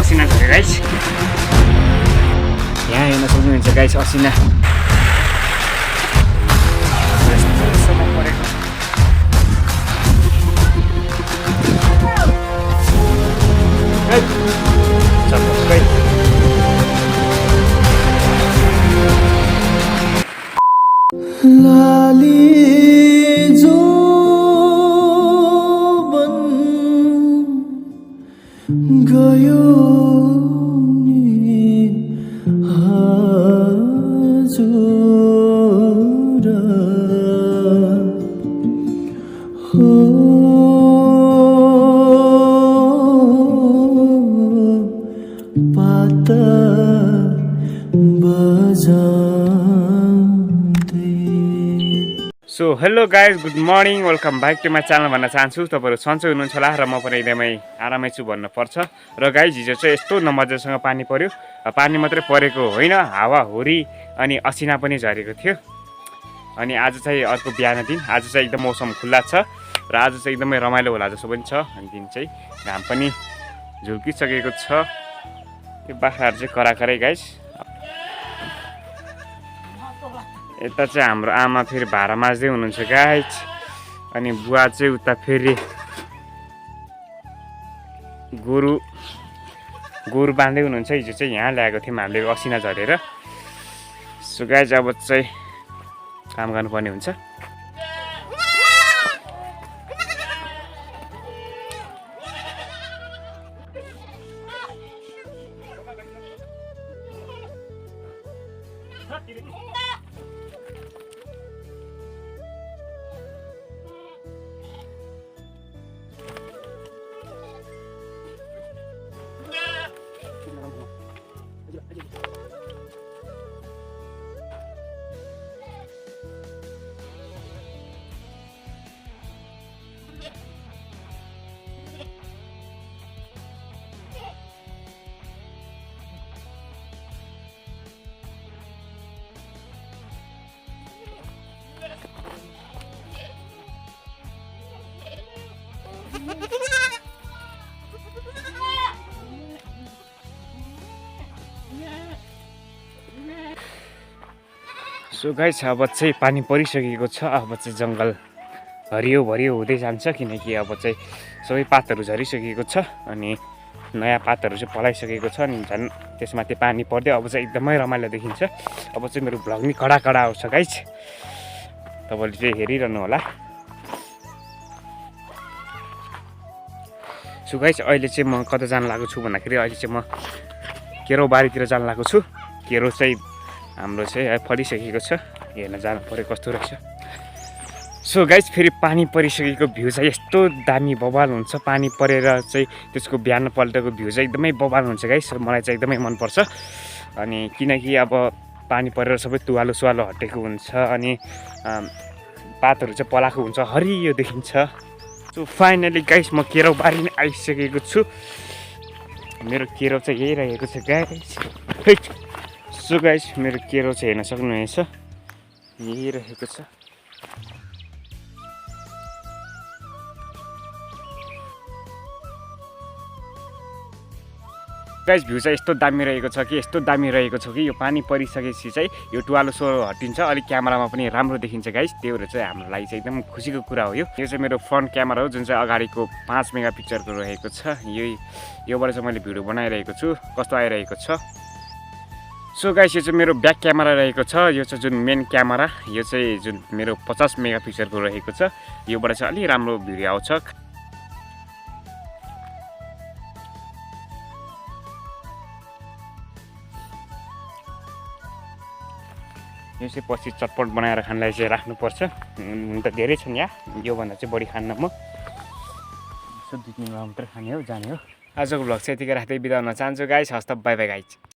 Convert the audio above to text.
असिना झऱ्यो गाइस। यहाँ हेर्न सक्नुहुन्छ गाइस असिना यस्तोसम्म परेको। लाली जो बन गयो नि हजुर हो पाता सो hello guys, good morning, welcome back to my channel भन्न चाहन्छु। तपाईँहरू सन्चै हुनुहुन्छ होला र म पनि एकदमै आरामै छु भन्नुपर्छ। र गाइज हिजो चाहिँ यस्तो नमजासँग पानी पर्यो। पानी मात्रै परेको होइन, हावा हुरी अनि असिना पनि झरेको थियो। अनि आज चाहिँ अर्को बिहान दिन, आज चाहिँ एकदम मौसम खुल्ला छ र आज चाहिँ एकदमै रमाइलो होला जस्तो पनि छ। अनि दिन चाहिँ घाम पनि झुल्किसकेको छ। यो बाख्राहरू चाहिँ कराकरै गाइज। यता चाहिँ हाम्रो आमा फेरि भाँडा माझ्दै हुनुहुन्छ गाइज। अनि बुवा चाहिँ उता फेरि गोरु बाँध्दै हुनुहुन्छ। हिजो चाहिँ यहाँ ल्याएको थियौँ हामीले असिना झरेर। सो गाइज अब चाहिँ काम गर्नुपर्ने हुन्छ। सो गाइस अब चाहिँ पानी परिसकेको छ। अब चाहिँ जङ्गल हरियो भरियो हुँदै जान्छ, किनकि अब चाहिँ सबै पातहरू झरिसकेको छ अनि नयाँ पातहरू चाहिँ पलाइसकेको छ। अनि झन् त्यसमाथि पानी पर्दै अब चाहिँ एकदमै रमाइलो देखिन्छ। अब चाहिँ मेरो भ्लग नि कडा आउँछ गाइस, तपाईँले चाहिँ हेरिरहनु होला। सो गाइस अहिले चाहिँ म कता जान लागेको छु भन्दाखेरि अहिले चाहिँ म केरो बारीतिर जान लागेको छु। केरो चाहिँ हाम्रो चाहिँ फलिसकेको छ, हेर्न जानु पऱ्यो कस्तो रहेछ। सो गाइस फेरि पानी परिसकेको भ्यू चाहिँ यस्तो दामी बवाल हुन्छ। पानी परेर चाहिँ त्यसको बिहान पल्टेको भ्यू चाहिँ एकदमै बवाल हुन्छ गाइस। मलाई चाहिँ एकदमै मनपर्छ। अनि किनकि अब पानी परेर सबै तुवालो सुवालो हटेको हुन्छ अनि पातहरू चाहिँ पलाएको हुन्छ, हरियो देखिन्छ। सो फाइनली गाइस म केरो बारी नै आइसकेको छु। मेरो केरो चाहिँ यही रहेको छ गाइस। सो गाइस मेरो केरो चाहिँ हेर्न सक्नुहुनेछ, यही रहेको छ। गाइस भ्यू चाहिँ यस्तो दामी रहेको छ कि यो पानी परिसकेपछि चाहिँ यो टुवालो सोरो हटिन्छ, अलिक क्यामेरामा पनि राम्रो देखिन्छ गाइस। त्यो भएर चाहिँ हाम्रो लागि चाहिँ एकदम खुसीको कुरा हो। यो चाहिँ मेरो फ्रन्ट क्यामेरा हो, जुन चाहिँ अगाडिको 5 मेगापिक्सलको रहेको छ। योबाट चाहिँ मैले भिडियो बनाइरहेको छु, कस्तो आइरहेको छ। सो गाइस यो चाहिँ मेरो ब्याक क्यामेरा रहेको छ। यो चाहिँ जुन मेन क्यामेरा, यो चाहिँ जुन मेरो 50 मेगापिक्सलको रहेको छ। योबाट चाहिँ अलि राम्रो भिडियो आउँछ। यो चाहिँ पछि चटपट बनाएर खानलाई चाहिँ राख्नुपर्छ। हुन त धेरै छन् यहाँ, योभन्दा चाहिँ बढी खान्न म। यसो 2-3 मात्रै खाने हो, जाने हो। आजको भ्लग चाहिँ यतिकै राख्दै बिदा हुन चाहन्छु गाइस। हस्त बाई बाई गाइस।